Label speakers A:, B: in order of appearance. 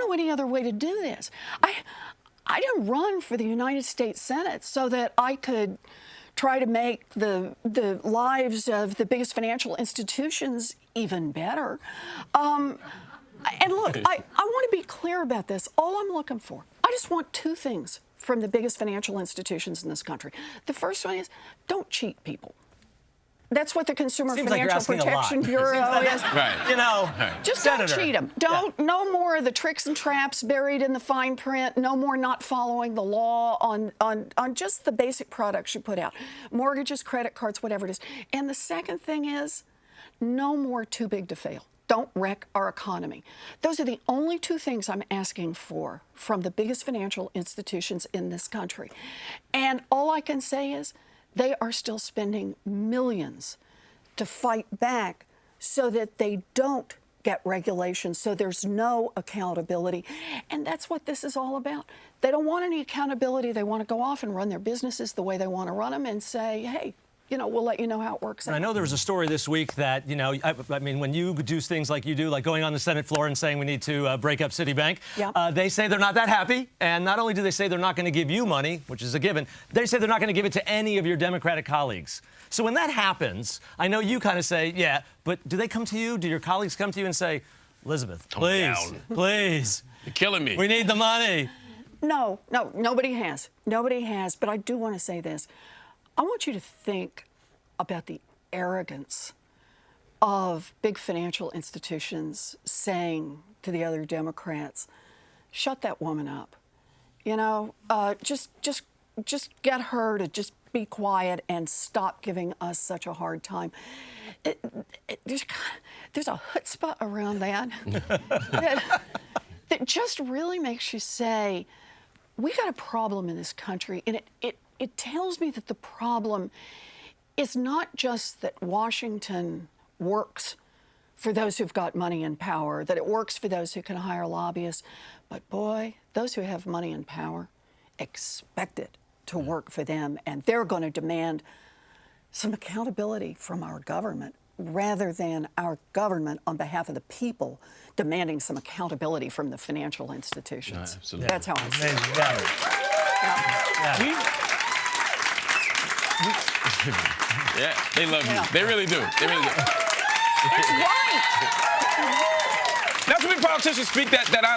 A: know any other way to do this. I didn't run for the United States Senate so that I could try to make the lives of the biggest financial institutions even better. And look, I want to be clear about this. All I'm looking for, I just want two things from the biggest financial institutions in this country. The first one is don't cheat people. That's what the Consumer Financial Protection Bureau is.
B: Right.
C: You know,
A: just don't cheat them. No more of the tricks and traps buried in the fine print. No more not following the law on just the basic products you put out. Mortgages, credit cards, whatever it is. And the second thing is no more too big to fail. Don't wreck our economy. Those are the only two things I'm asking for from the biggest financial institutions in this country. And all I can say is they are still spending millions to fight back so that they don't get regulations, so there's no accountability. And that's what this is all about. They don't want any accountability. They want to go off and run their businesses the way they want to run them and say, hey, you know, we'll let you know how it works.
C: I know there was a story this week that, you know, I mean, when you do things like you do, like going on the Senate floor and saying we need to break up Citibank, they say they're not that happy. And not only do they say they're not going to give you money, which is a given, they say they're not going to give it to any of your Democratic colleagues. So when that happens, I know you kind of say, yeah, but do they come to you? Do your colleagues come to you and say, Elizabeth, please, please.
B: You're killing me.
C: We need the money.
A: No, nobody has. Nobody has. But I do want to say this. I want you to think about the arrogance of big financial institutions saying to the other Democrats, shut that woman up. You know, just get her to just be quiet and stop giving us such a hard time. There's a chutzpah around that that just really makes you say, we got a problem in this country, and it tells me that the problem is not just that Washington works for those who've got money and power, that it works for those who can hire lobbyists, but boy, those who have money and power expect it to work for them, and they're going to demand some accountability from our government rather than our government on behalf of the people demanding some accountability from the financial institutions.
B: Absolutely.
A: That's how I see it.
B: Yeah, they love you. They really do. They really do.
A: It's right.
B: That's when politicians speak that